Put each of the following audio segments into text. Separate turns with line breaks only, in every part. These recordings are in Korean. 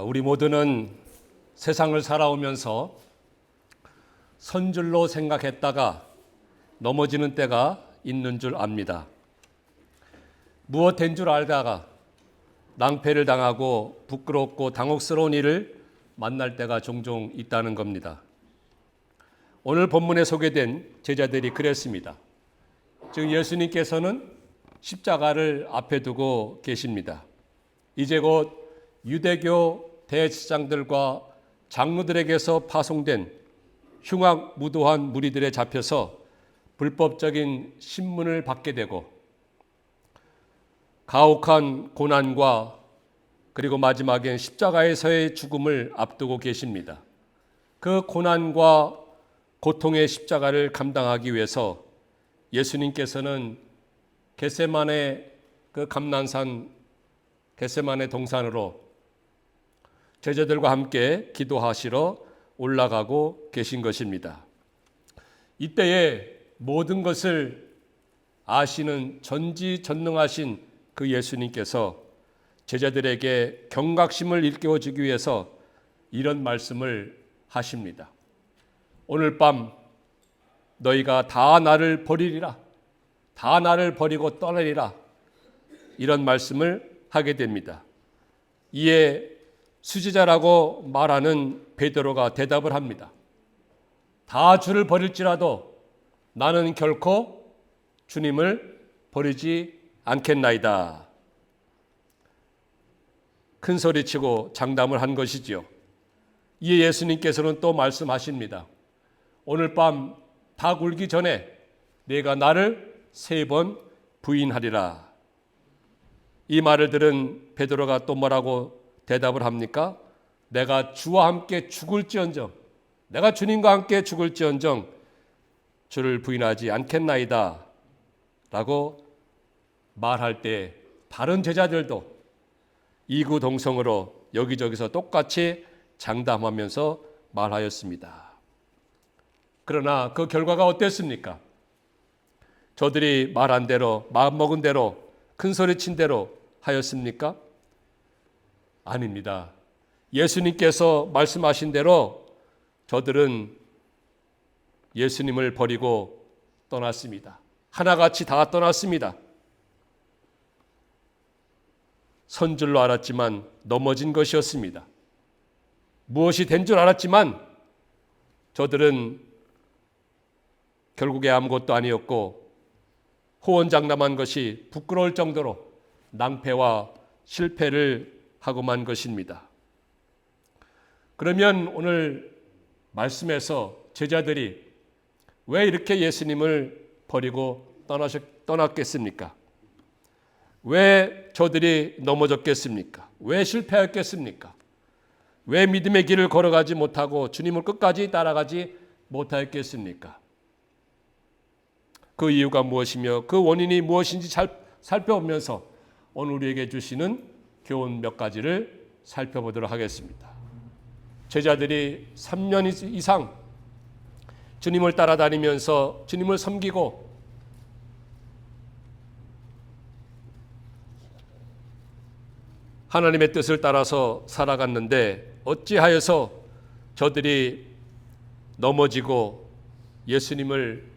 우리 모두는 세상을 살아오면서 선줄로 생각했다가 넘어지는 때가 있는 줄 압니다. 무엇 된 줄 알다가 낭패를 당하고 부끄럽고 당혹스러운 일을 만날 때가 종종 있다는 겁니다. 오늘 본문에 소개된 제자들이 그랬습니다. 즉 예수님께서는 십자가를 앞에 두고 계십니다. 이제 곧 유대교 대제사장들과 장로들에게서 파송된 흉악무도한 무리들에 잡혀서 불법적인 신문을 받게 되고 가혹한 고난과 그리고 마지막엔 십자가에서의 죽음을 앞두고 계십니다. 그 고난과 고통의 십자가를 감당하기 위해서 예수님께서는 겟세마네 그 감난산 겟세마네 동산으로 제자들과 함께 기도하시러 올라가고 계신 것입니다. 이때에 모든 것을 아시는 전지전능하신 그 예수님께서 제자들에게 경각심을 일깨워주기 위해서 이런 말씀을 하십니다. 오늘 밤 너희가 다 나를 버리리라. 다 나를 버리고 떠나리라. 이런 말씀을 하게 됩니다. 이에 수지자라고 말하는 베드로가 대답을 합니다. 다 주를 버릴지라도 나는 결코 주님을 버리지 않겠나이다. 큰 소리치고 장담을 한 것이지요. 이에 예수님께서는 또 말씀하십니다. 오늘 밤 닭 울기 전에 내가 나를 3번 부인하리라. 이 말을 들은 베드로가 또 뭐라고 대답을 합니까? 내가 주와 함께 죽을지언정, 내가 주님과 함께 죽을지언정 주를 부인하지 않겠나이다 라고 말할 때 다른 제자들도 이구동성으로 여기저기서 똑같이 장담하면서 말하였습니다. 그러나 그 결과가 어땠습니까? 저들이 말한 대로, 마음먹은 대로, 큰소리친 대로 하였습니까? 아닙니다. 예수님께서 말씀하신 대로 저들은 예수님을 버리고 떠났습니다. 하나같이 다 떠났습니다. 선줄로 알았지만 넘어진 것이었습니다. 무엇이 된 줄 알았지만 저들은 결국에 아무것도 아니었고 호언장담한 것이 부끄러울 정도로 낭패와 실패를 하고만 것입니다. 그러면 오늘 말씀에서 제자들이 왜 이렇게 예수님을 버리고 떠났겠습니까? 왜 저들이 넘어졌겠습니까? 왜 실패했겠습니까? 왜 믿음의 길을 걸어가지 못하고 주님을 끝까지 따라가지 못하였겠습니까? 그 이유가 무엇이며 그 원인이 무엇인지 살펴보면서 오늘 우리에게 주시는 교훈 몇 가지를 살펴보도록 하겠습니다. 제자들이 3년 이상 주님을 따라다니면서 주님을 섬기고 하나님의 뜻을 따라서 살아갔는데 어찌하여서 저들이 넘어지고 예수님을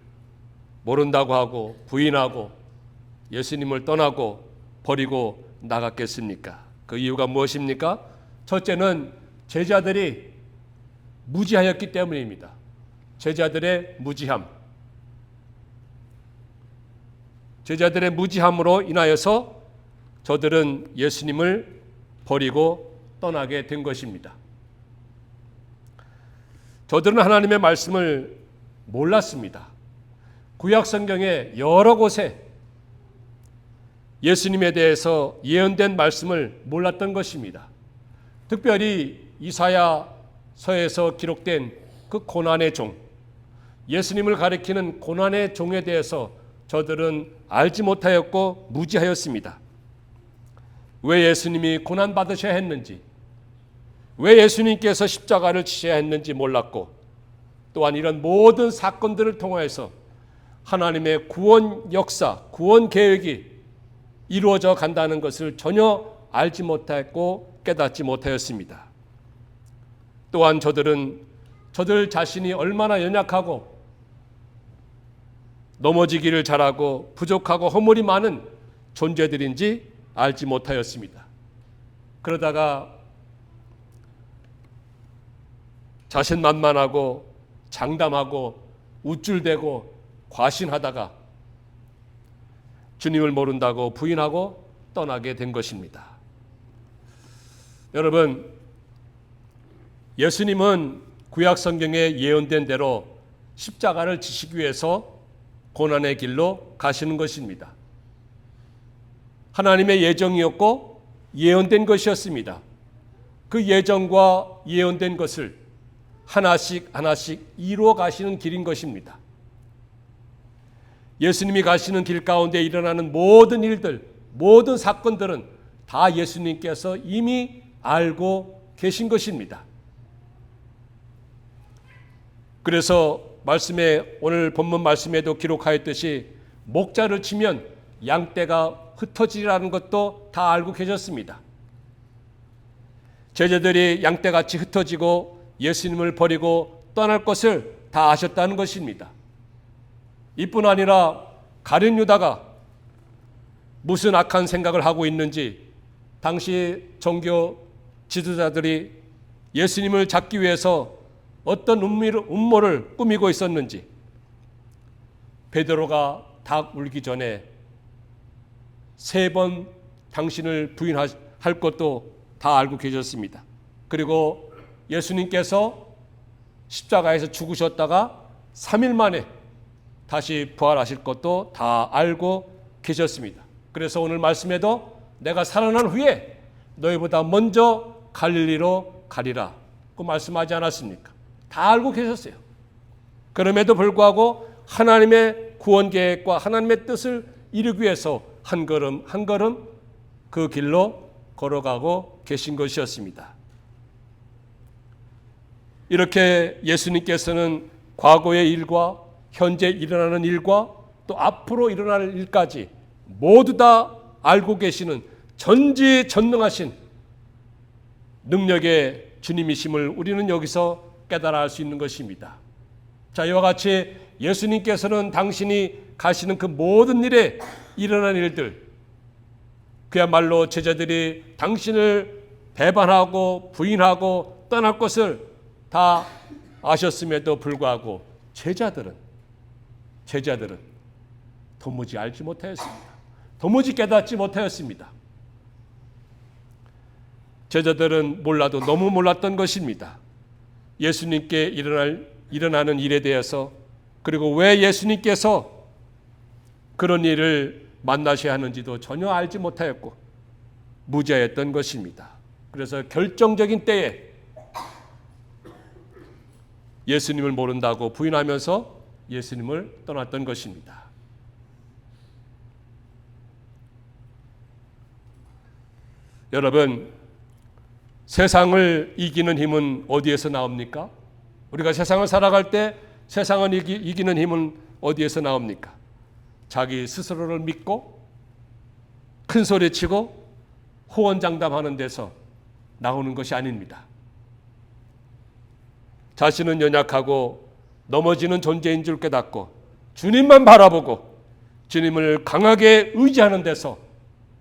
모른다고 하고 부인하고 예수님을 떠나고 버리고 나갔겠습니까? 그 이유가 무엇입니까? 첫째는 제자들이 무지하였기 때문입니다. 제자들의 무지함. 제자들의 무지함으로 인하여서 저들은 예수님을 버리고 떠나게 된 것입니다. 저들은 하나님의 말씀을 몰랐습니다. 구약 성경의 여러 곳에 예수님에 대해서 예언된 말씀을 몰랐던 것입니다. 특별히 이사야서에서 기록된 그 고난의 종, 예수님을 가리키는 고난의 종에 대해서 저들은 알지 못하였고 무지하였습니다. 왜 예수님이 고난 받으셔야 했는지, 왜 예수님께서 십자가를 지셔야 했는지 몰랐고, 또한 이런 모든 사건들을 통해서 하나님의 구원 역사, 구원 계획이 이루어져 간다는 것을 전혀 알지 못했고 깨닫지 못하였습니다. 또한 저들 자신이 얼마나 연약하고 넘어지기를 잘하고 부족하고 허물이 많은 존재들인지 알지 못하였습니다. 그러다가 자신만만하고 장담하고 우쭐대고 과신하다가 주님을 모른다고 부인하고 떠나게 된 것입니다. 여러분, 예수님은 구약 성경에 예언된 대로 십자가를 지시기 위해서 고난의 길로 가시는 것입니다. 하나님의 예정이었고 예언된 것이었습니다. 그 예정과 예언된 것을 하나씩 하나씩 이루어 가시는 길인 것입니다. 예수님이 가시는 길 가운데 일어나는 모든 일들, 모든 사건들은 다 예수님께서 이미 알고 계신 것입니다. 그래서 오늘 본문 말씀에도 기록하였듯이 목자를 치면 양떼가 흩어지리라는 것도 다 알고 계셨습니다. 제자들이 양떼같이 흩어지고 예수님을 버리고 떠날 것을 다 아셨다는 것입니다. 이뿐 아니라 가룟 유다가 무슨 악한 생각을 하고 있는지, 당시 종교 지도자들이 예수님을 잡기 위해서 어떤 음모를 꾸미고 있었는지, 베드로가 닭 울기 전에 3번 당신을 부인할 것도 다 알고 계셨습니다. 그리고 예수님께서 십자가에서 죽으셨다가 3일 만에 다시 부활하실 것도 다 알고 계셨습니다. 그래서 오늘 말씀에도 내가 살아난 후에 너희보다 먼저 갈릴리로 가리라 그 말씀하지 않았습니까? 다 알고 계셨어요. 그럼에도 불구하고 하나님의 구원 계획과 하나님의 뜻을 이루기 위해서 한 걸음 한 걸음 그 길로 걸어가고 계신 것이었습니다. 이렇게 예수님께서는 과거의 일과 현재 일어나는 일과 또 앞으로 일어날 일까지 모두 다 알고 계시는 전지전능하신 능력의 주님이심을 우리는 여기서 깨달아 알 수 있는 것입니다. 자, 이와 같이 예수님께서는 당신이 가시는 그 모든 일에 일어난 일들, 그야말로 제자들이 당신을 배반하고 부인하고 떠날 것을 다 아셨음에도 불구하고 제자들은 도무지 알지 못하였습니다. 도무지 깨닫지 못하였습니다. 제자들은 몰라도 너무 몰랐던 것입니다. 예수님께 일어나는 일에 대해서, 그리고 왜 예수님께서 그런 일을 만나셔야 하는지도 전혀 알지 못하였고 무지하였던 것입니다. 그래서 결정적인 때에 예수님을 모른다고 부인하면서 예수님을 떠났던 것입니다. 여러분, 세상을 이기는 힘은 어디에서 나옵니까? 우리가 세상을 살아갈 때 세상을 이기는 힘은 어디에서 나옵니까? 자기 스스로를 믿고 큰 소리치고 호언장담하는 데서 나오는 것이 아닙니다. 자신은 연약하고 넘어지는 존재인 줄 깨닫고 주님만 바라보고 주님을 강하게 의지하는 데서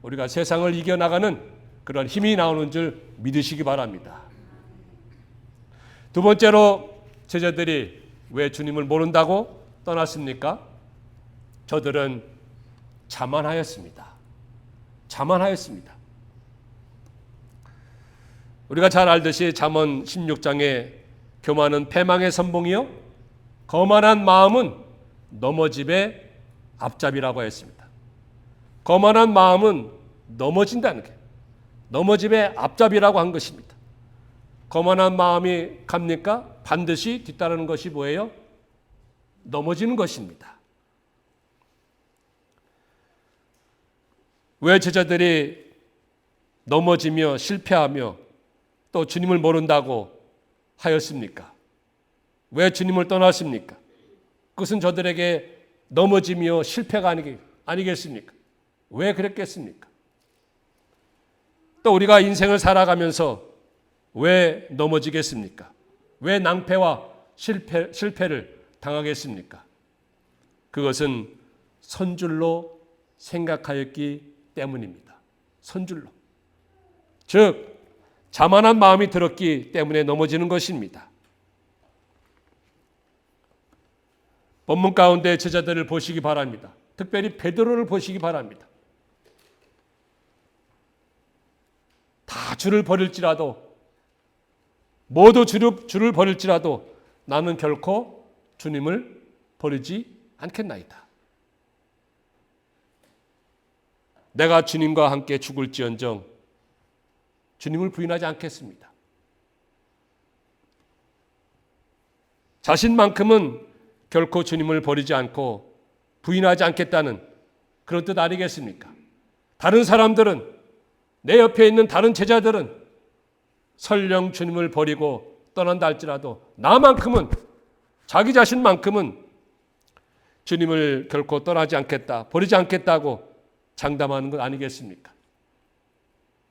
우리가 세상을 이겨나가는 그런 힘이 나오는 줄 믿으시기 바랍니다. 두 번째로 제자들이 왜 주님을 모른다고 떠났습니까? 저들은 자만하였습니다. 우리가 잘 알듯이 잠언 16장에 교만은 패망의 선봉이요 거만한 마음은 넘어짐의 앞잡이라고 했습니다. 거만한 마음은 넘어진다는 게 넘어짐의 앞잡이라고 한 것입니다. 거만한 마음이 갑니까? 반드시 뒤따르는 것이 뭐예요? 넘어지는 것입니다. 왜 제자들이 넘어지며 실패하며 또 주님을 모른다고 하였습니까? 왜 주님을 떠났습니까? 그것은 저들에게 넘어지며 실패가 아니겠습니까? 왜 그랬겠습니까? 또 우리가 인생을 살아가면서 왜 넘어지겠습니까? 왜 낭패와 실패를 당하겠습니까? 그것은 선줄로 생각하였기 때문입니다. 선줄로. 즉 자만한 마음이 들었기 때문에 넘어지는 것입니다. 본문 가운데 제자들을 보시기 바랍니다. 특별히 베드로를 보시기 바랍니다. 다 주를 버릴지라도, 모두 주를 버릴지라도 나는 결코 주님을 버리지 않겠나이다. 내가 주님과 함께 죽을지언정 주님을 부인하지 않겠습니다. 자신만큼은 결코 주님을 버리지 않고 부인하지 않겠다는 그런 뜻 아니겠습니까? 다른 사람들은, 내 옆에 있는 다른 제자들은 설령 주님을 버리고 떠난다 할지라도 나만큼은, 자기 자신만큼은 주님을 결코 떠나지 않겠다, 버리지 않겠다고 장담하는 것 아니겠습니까?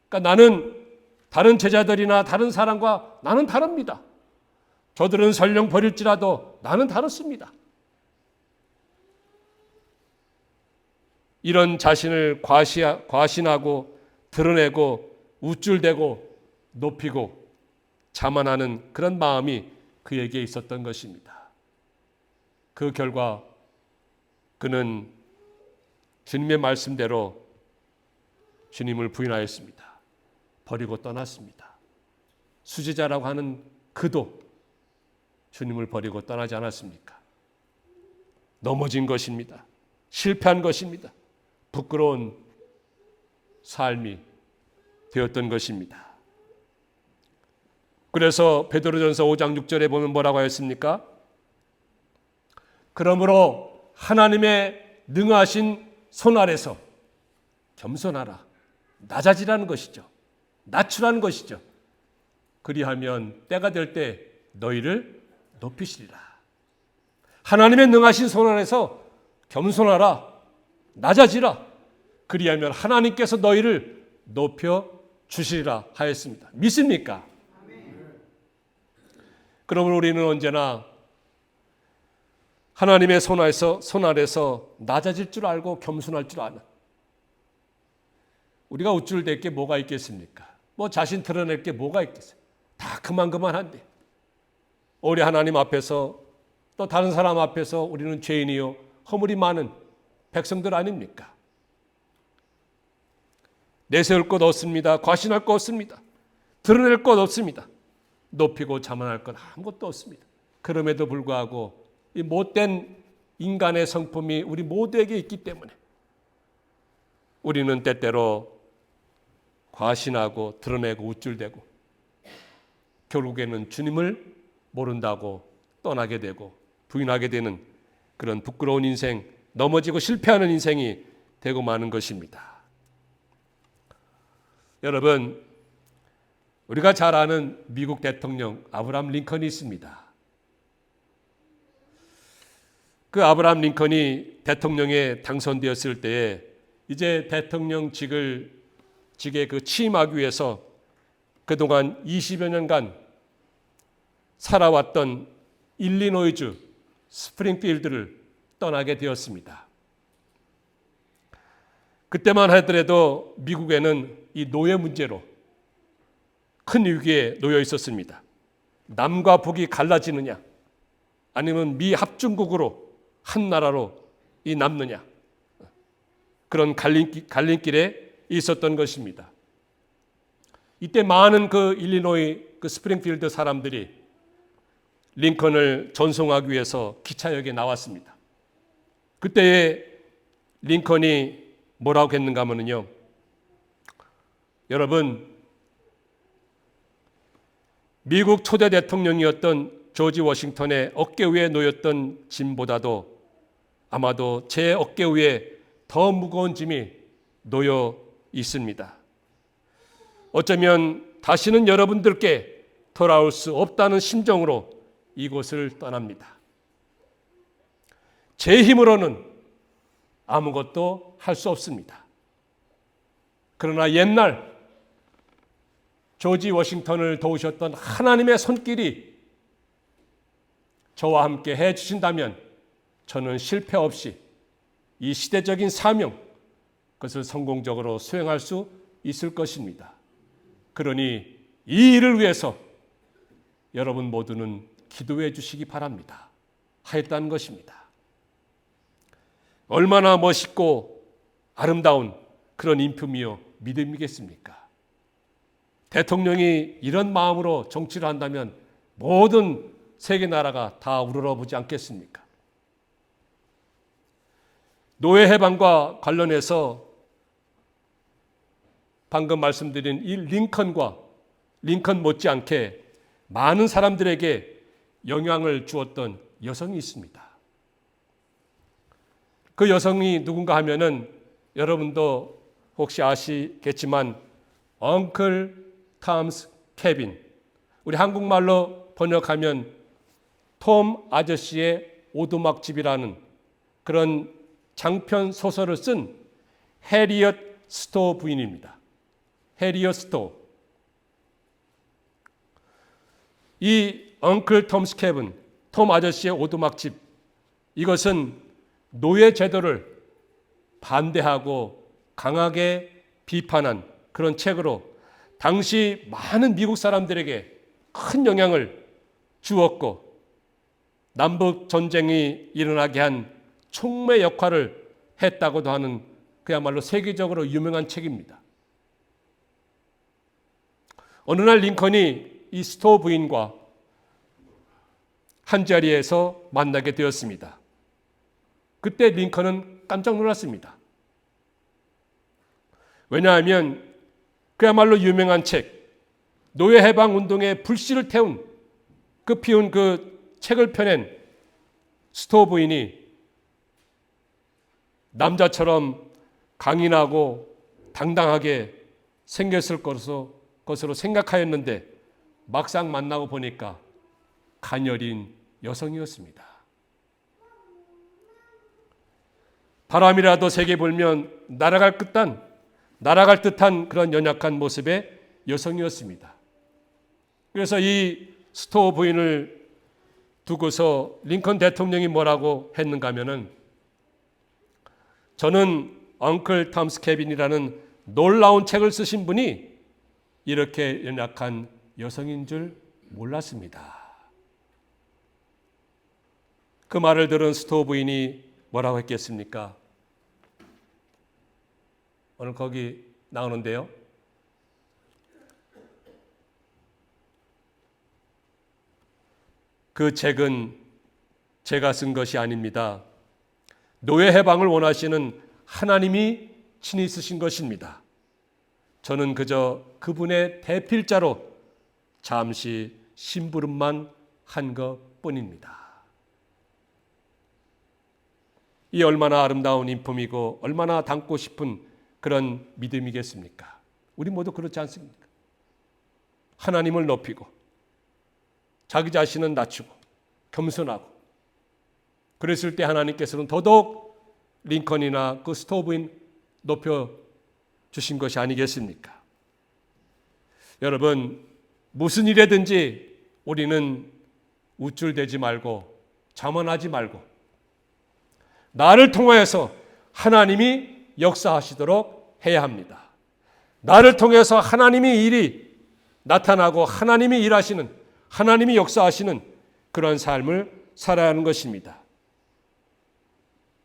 그러니까 나는 다른 제자들이나 다른 사람과 나는 다릅니다. 저들은 설령 버릴지라도 나는 다릅니다. 이런 자신을 과신하고 드러내고 우쭐대고 높이고 자만하는 그런 마음이 그에게 있었던 것입니다. 그 결과 그는 주님의 말씀대로 주님을 부인하였습니다. 버리고 떠났습니다. 수제자라고 하는 그도 주님을 버리고 떠나지 않았습니까? 넘어진 것입니다. 실패한 것입니다. 부끄러운 삶이 되었던 것입니다. 그래서 베드로전서 5장 6절에 보면 뭐라고 하였습니까? 그러므로 하나님의 능하신 손 아래서 겸손하라. 낮아지라는 것이죠. 낮추라는 것이죠. 그리하면 때가 될 때 너희를 높이시리라. 하나님의 능하신 손 아래서 겸손하라. 낮아지라. 그리하면 하나님께서 너희를 높여 주시리라 하였습니다. 믿습니까? 그러므로 우리는 언제나 하나님의 손 아래서 낮아질 줄 알고 겸손할 줄 아는, 우리가 우쭐댈 게 뭐가 있겠습니까? 뭐 자신 드러낼 게 뭐가 있겠어요? 다 그만한데 우리 하나님 앞에서 또 다른 사람 앞에서 우리는 죄인이요 허물이 많은 백성들 아닙니까? 내세울 것 없습니다. 과신할 것 없습니다. 드러낼 것 없습니다. 높이고 자만할 것 아무것도 없습니다. 그럼에도 불구하고 이 못된 인간의 성품이 우리 모두에게 있기 때문에 우리는 때때로 과신하고 드러내고 우쭐대고 결국에는 주님을 모른다고 떠나게 되고 부인하게 되는 그런 부끄러운 인생, 넘어지고 실패하는 인생이 되고 마는 것입니다. 여러분, 우리가 잘 아는 미국 대통령 아브라함 링컨이 있습니다. 그 아브라함 링컨이 대통령에 당선되었을 때에 이제 대통령직에 취임하기 위해서 그동안 20여 년간 살아왔던 일리노이주 스프링필드를 떠나게 되었습니다. 그때만 하더라도 미국에는 이 노예 문제로 큰 위기에 놓여 있었습니다. 남과 북이 갈라지느냐, 아니면 미합중국으로 한 나라로 남느냐, 그런 갈림길에 있었던 것입니다. 이때 많은 그 일리노이 그 스프링필드 사람들이 링컨을 전송하기 위해서 기차역에 나왔습니다. 그때에 링컨이 뭐라고 했는가 하면요, 여러분, 미국 초대 대통령이었던 조지 워싱턴의 어깨 위에 놓였던 짐보다도 아마도 제 어깨 위에 더 무거운 짐이 놓여 있습니다. 어쩌면 다시는 여러분들께 돌아올 수 없다는 심정으로 이곳을 떠납니다. 제 힘으로는 아무것도 할 수 없습니다. 그러나 옛날 조지 워싱턴을 도우셨던 하나님의 손길이 저와 함께 해 주신다면 저는 실패 없이 이 시대적인 사명, 그것을 성공적으로 수행할 수 있을 것입니다. 그러니 이 일을 위해서 여러분 모두는 기도해 주시기 바랍니다. 하였다는 것입니다. 얼마나 멋있고 아름다운 그런 인품이요 믿음이겠습니까? 대통령이 이런 마음으로 정치를 한다면 모든 세계 나라가 다 우러러보지 않겠습니까? 노예 해방과 관련해서 방금 말씀드린 이 링컨 못지않게 많은 사람들에게 영향을 주었던 여성이 있습니다. 그 여성이 누군가 하면은 여러분도 혹시 아시겠지만 엉클 톰스 케빈, 우리 한국말로 번역하면 톰 아저씨의 오두막집이라는 그런 장편 소설을 쓴 해리엇 스토어 부인입니다. 해리엇 스토어. 이 엉클 톰스 케빈, 톰 아저씨의 오두막집, 이것은 노예 제도를 반대하고 강하게 비판한 그런 책으로 당시 많은 미국 사람들에게 큰 영향을 주었고 남북 전쟁이 일어나게 한 촉매 역할을 했다고도 하는 그야말로 세계적으로 유명한 책입니다. 어느 날 링컨이 이 스토어 부인과 한 자리에서 만나게 되었습니다. 그때 링컨은 깜짝 놀랐습니다. 왜냐하면 그야말로 유명한 책, 노예 해방 운동의 불씨를 피운 그 책을 펴낸 스토어 부인이 남자처럼 강인하고 당당하게 생겼을 것으로 생각하였는데 막상 만나고 보니까 가녀린 여성이었습니다. 바람이라도 세게 불면 날아갈 듯한 그런 연약한 모습의 여성이었습니다. 그래서 이 스토어 부인을 두고서 링컨 대통령이 뭐라고 했는가 하면은 저는 엉클 톰스 케빈이라는 놀라운 책을 쓰신 분이 이렇게 연약한 여성인 줄 몰랐습니다. 그 말을 들은 스토어 부인이 뭐라고 했겠습니까? 오늘 거기 나오는데요. 그 책은 제가 쓴 것이 아닙니다. 노예 해방을 원하시는 하나님이 친히 쓰신 것입니다. 저는 그저 그분의 대필자로 잠시 심부름만 한 것뿐입니다. 이 얼마나 아름다운 인품이고 얼마나 닮고 싶은 그런 믿음이겠습니까? 우리 모두 그렇지 않습니까? 하나님을 높이고 자기 자신은 낮추고 겸손하고 그랬을 때 하나님께서는 더더욱 링컨이나 그 스토어 부인 높여주신 것이 아니겠습니까? 여러분, 무슨 일에든지 우리는 우쭐대지 말고 자만하지 말고 나를 통하여서 하나님이 역사하시도록 해야 합니다. 나를 통해서 하나님의 일이 나타나고 하나님이 일하시는, 하나님이 역사하시는 그런 삶을 살아야 하는 것입니다.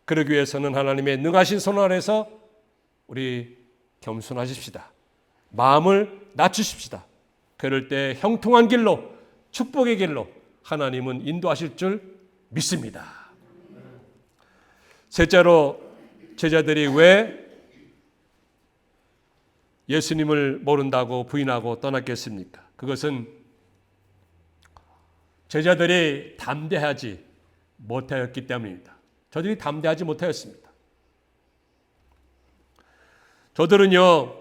그러기 위해서는 하나님의 능하신 손 아래서 우리 겸손하십시다. 마음을 낮추십시다. 그럴 때 형통한 길로, 축복의 길로 하나님은 인도하실 줄 믿습니다. 셋째로, 제자들이 왜 예수님을 모른다고 부인하고 떠났겠습니까? 그것은 제자들이 담대하지 못하였기 때문입니다. 저들이 담대하지 못하였습니다. 저들은요,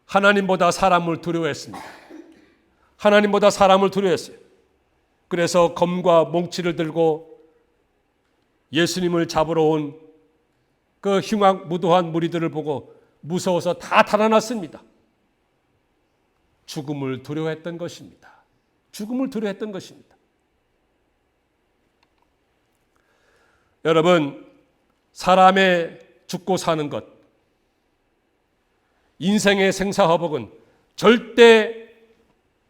하나님보다 사람을 두려워했습니다. 하나님보다 사람을 두려워했어요. 그래서 검과 몽치를 들고 예수님을 잡으러 온 그 흉악무도한 무리들을 보고 무서워서 다 달아났습니다. 죽음을 두려워했던 것입니다. 죽음을 두려워했던 것입니다. 여러분, 사람의 죽고 사는 것, 인생의 생사화복은 절대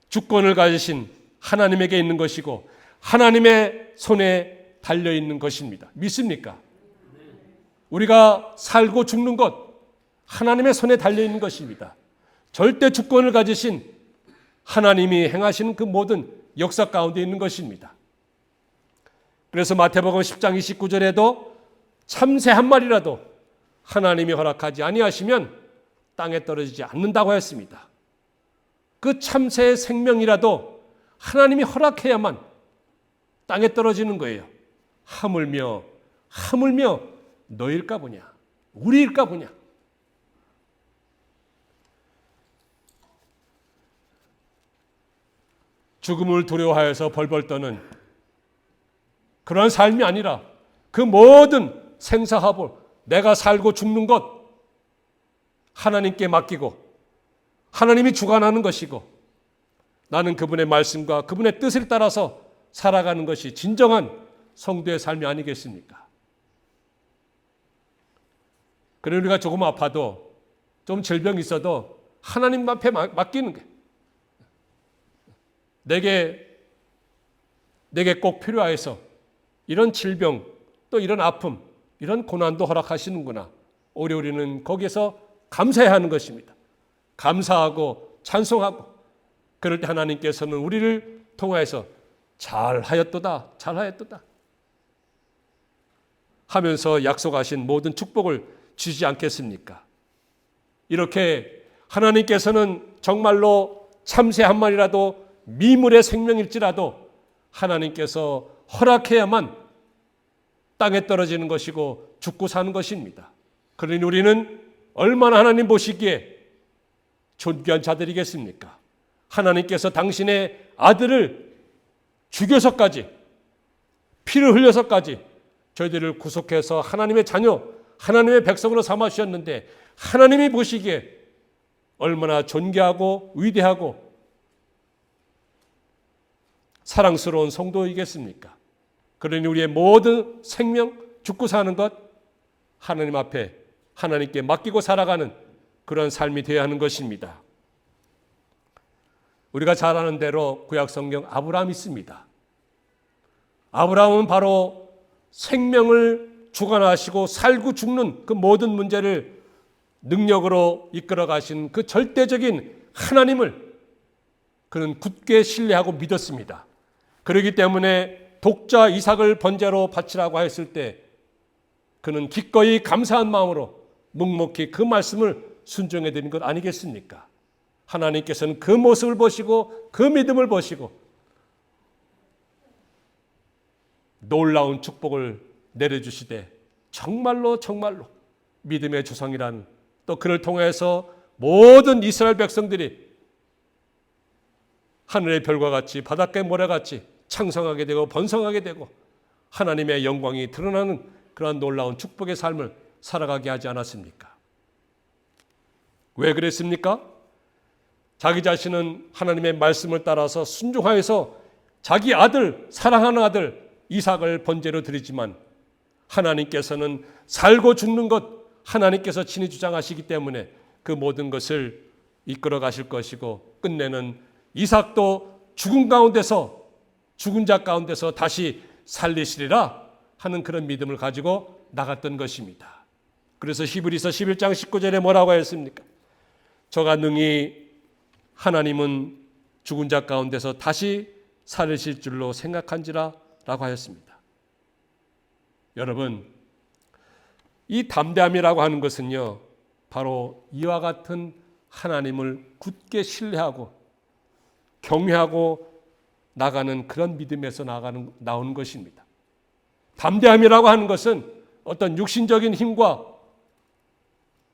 주권을 가지신 하나님에게 있는 것이고 하나님의 손에 달려있는 것입니다. 믿습니까? 우리가 살고 죽는 것, 하나님의 손에 달려있는 것입니다. 절대 주권을 가지신 하나님이 행하시는 그 모든 역사 가운데 있는 것입니다. 그래서 마태복음 10장 29절에도 참새 한 마리라도 하나님이 허락하지 아니하시면 땅에 떨어지지 않는다고 했습니다. 그 참새의 생명이라도 하나님이 허락해야만 땅에 떨어지는 거예요. 하물며 너일까 보냐, 우리일까 보냐. 죽음을 두려워하여서 벌벌 떠는 그런 삶이 아니라 그 모든 생사화복, 내가 살고 죽는 것 하나님께 맡기고 하나님이 주관하는 것이고 나는 그분의 말씀과 그분의 뜻을 따라서 살아가는 것이 진정한 성도의 삶이 아니겠습니까? 그래 우리가 조금 아파도 좀 질병이 있어도 하나님 앞에 맡기는 게 내게 꼭 필요해서 이런 질병 또 이런 아픔 이런 고난도 허락하시는구나. 오히려 우리는 거기에서 감사해야 하는 것입니다. 감사하고 찬송하고 그럴 때 하나님께서는 우리를 통하여서 잘하였도다 하면서 약속하신 모든 축복을 주지 않겠습니까? 이렇게 하나님께서는 정말로 참새 한 마리라도 미물의 생명일지라도 하나님께서 허락해야만 땅에 떨어지는 것이고 죽고 사는 것입니다. 그러니 우리는 얼마나 하나님 보시기에 존귀한 자들이겠습니까? 하나님께서 당신의 아들을 죽여서까지 피를 흘려서까지 저희들을 구속해서 하나님의 자녀, 하나님의 백성으로 삼아주셨는데 하나님이 보시기에 얼마나 존귀하고 위대하고 사랑스러운 성도이겠습니까? 그러니 우리의 모든 생명, 죽고 사는 것 하나님 앞에 하나님께 맡기고 살아가는 그런 삶이 되어야 하는 것입니다. 우리가 잘 아는 대로 구약 성경 아브라함이 있습니다. 아브라함은 바로 생명을 주관하시고 살고 죽는 그 모든 문제를 능력으로 이끌어 가신 그 절대적인 하나님을 그는 굳게 신뢰하고 믿었습니다. 그렇기 때문에 독자 이삭을 번제로 바치라고 했을 때 그는 기꺼이 감사한 마음으로 묵묵히 그 말씀을 순종해 드린 것 아니겠습니까? 하나님께서는 그 모습을 보시고 그 믿음을 보시고 놀라운 축복을 내려주시되 정말로 믿음의 조상이란 또 그를 통해서 모든 이스라엘 백성들이 하늘의 별과 같이 바닷가의 모래같이 창성하게 되고 번성하게 되고 하나님의 영광이 드러나는 그러한 놀라운 축복의 삶을 살아가게 하지 않았습니까? 왜 그랬습니까? 자기 자신은 하나님의 말씀을 따라서 순종하여서 자기 아들, 사랑하는 아들 이삭을 번제로 드리지만 하나님께서는 살고 죽는 것 하나님께서 친히 주장하시기 때문에 그 모든 것을 이끌어 가실 것이고 끝내는 이삭도 죽은 자 가운데서 다시 살리시리라 하는 그런 믿음을 가지고 나갔던 것입니다. 그래서 히브리서 11장 19절에 뭐라고 했습니까? 저가 능히 하나님은 죽은 자 가운데서 다시 살리실 줄로 생각한지라 라고 하였습니다. 여러분, 이 담대함이라고 하는 것은요, 바로 이와 같은 하나님을 굳게 신뢰하고 경외하고 나가는 그런 믿음에서 나오는 것입니다. 담대함이라고 하는 것은 어떤 육신적인 힘과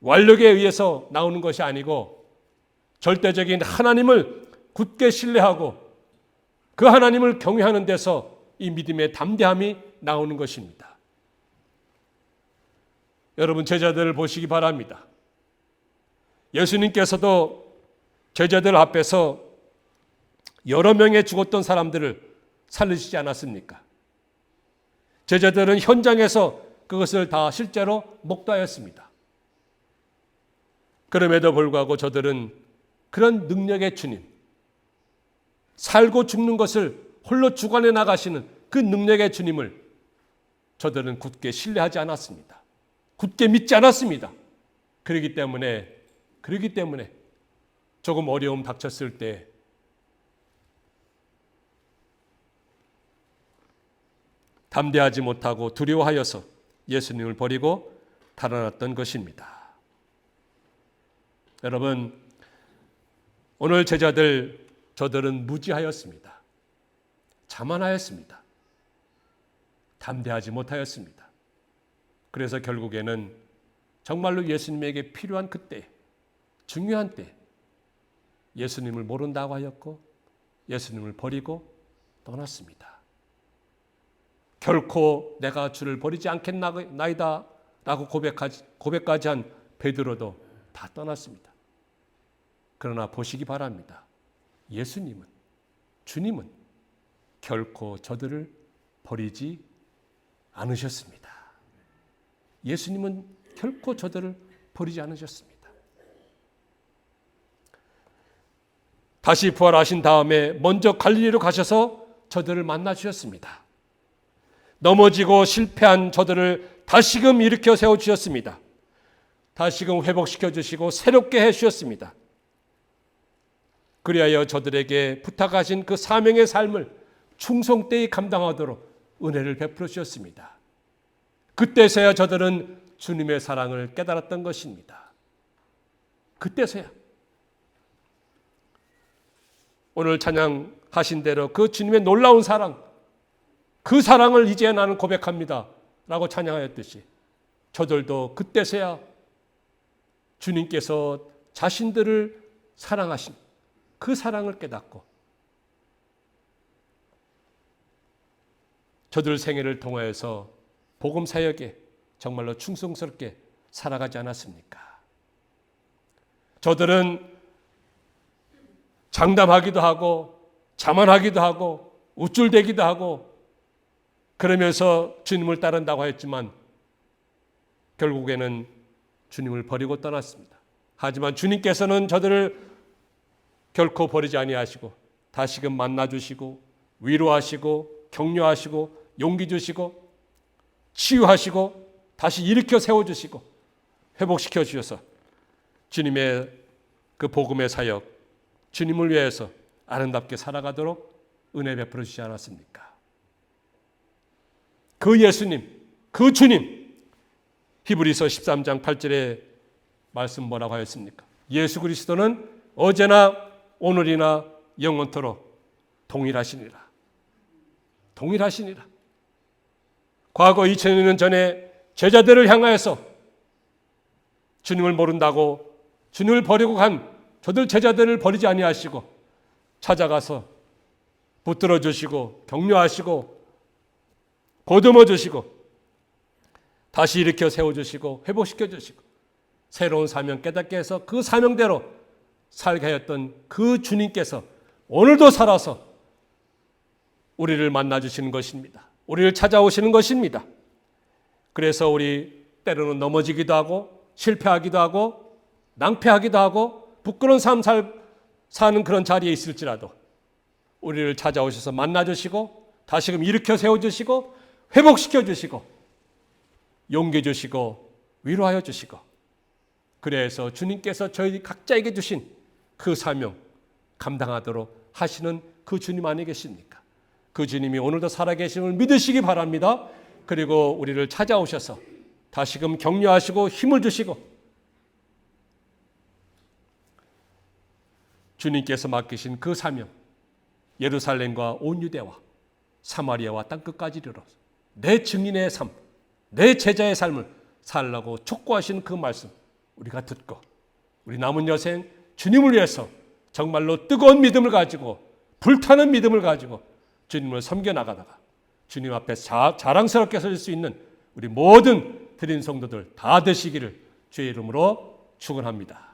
완력에 의해서 나오는 것이 아니고 절대적인 하나님을 굳게 신뢰하고 그 하나님을 경외하는 데서 이 믿음의 담대함이 나오는 것입니다. 여러분 제자들을 보시기 바랍니다. 예수님께서도 제자들 앞에서 여러 명의 죽었던 사람들을 살리시지 않았습니까? 제자들은 현장에서 그것을 다 실제로 목도하였습니다. 그럼에도 불구하고 저들은 그런 능력의 주님, 살고 죽는 것을 홀로 주관해 나가시는 그 능력의 주님을 저들은 굳게 신뢰하지 않았습니다. 굳게 믿지 않았습니다. 그렇기 때문에 조금 어려움 닥쳤을 때 담대하지 못하고 두려워하여서 예수님을 버리고 달아났던 것입니다. 여러분, 오늘 저들은 무지하였습니다. 자만하였습니다. 담대하지 못하였습니다. 그래서 결국에는 정말로 예수님에게 필요한 그때, 중요한 때 예수님을 모른다고 하였고 예수님을 버리고 떠났습니다. 결코 내가 주를 버리지 않겠나이다 라고 고백까지 한 베드로도 다 떠났습니다. 그러나 보시기 바랍니다. 주님은 결코 저들을 버리지 않으셨습니다. 예수님은 결코 저들을 버리지 않으셨습니다. 다시 부활하신 다음에 먼저 갈릴리로 가셔서 저들을 만나 주셨습니다. 넘어지고 실패한 저들을 다시금 일으켜 세워주셨습니다. 다시금 회복시켜 주시고 새롭게 해주셨습니다. 그리하여 저들에게 부탁하신 그 사명의 삶을 충성되이 감당하도록 은혜를 베풀어 주셨습니다. 그때서야 저들은 주님의 사랑을 깨달았던 것입니다. 그때서야. 오늘 찬양하신 대로 그 주님의 놀라운 사랑, 그 사랑을 이제 나는 고백합니다 라고 찬양하였듯이 저들도 그때서야 주님께서 자신들을 사랑하신 그 사랑을 깨닫고 저들 생애를 통하여서 복음 사역에 정말로 충성스럽게 살아가지 않았습니까? 저들은 장담하기도 하고 자만하기도 하고 우쭐대기도 하고 그러면서 주님을 따른다고 했지만 결국에는 주님을 버리고 떠났습니다. 하지만 주님께서는 저들을 결코 버리지 아니하시고 다시금 만나주시고 위로하시고 격려하시고 용기 주시고 치유하시고 다시 일으켜 세워주시고 회복시켜 주셔서 주님의 그 복음의 사역, 주님을 위해서 아름답게 살아가도록 은혜 베풀어 주시지 않았습니까? 그 예수님, 그 주님, 히브리서 13장 8절에 말씀 뭐라고 하였습니까? 예수 그리스도는 어제나 오늘이나 영원토록 동일하시니라. 동일하시니라. 과거 2000년 전에 제자들을 향하여서 주님을 모른다고 주님을 버리고 간 저들 제자들을 버리지 아니하시고 찾아가서 붙들어 주시고 격려하시고 보듬어 주시고 다시 일으켜 세워주시고 회복시켜 주시고 새로운 사명 깨닫게 해서 그 사명대로 살게 하였던 그 주님께서 오늘도 살아서 우리를 만나주시는 것입니다. 우리를 찾아오시는 것입니다. 그래서 우리 때로는 넘어지기도 하고 실패하기도 하고 낭패하기도 하고 부끄러운 삶 사는 그런 자리에 있을지라도 우리를 찾아오셔서 만나주시고 다시금 일으켜 세워주시고 회복시켜 주시고 용기 주시고 위로하여 주시고 그래서 주님께서 저희 각자에게 주신 그 사명 감당하도록 하시는 그 주님 아니겠습니까? 그 주님이 오늘도 살아계심을 믿으시기 바랍니다. 그리고 우리를 찾아오셔서 다시금 격려하시고 힘을 주시고 주님께서 맡기신 그 사명 예루살렘과 온 유대와 사마리아와 땅끝까지 이르러 내 증인의 삶, 내 제자의 삶을 살라고 촉구하시는 그 말씀 우리가 듣고 우리 남은 여생 주님을 위해서 정말로 뜨거운 믿음을 가지고 불타는 믿음을 가지고 주님을 섬겨나가다가 주님 앞에 자랑스럽게 설 수 있는 우리 모든 드린 성도들 다 되시기를 주의 이름으로 축원합니다.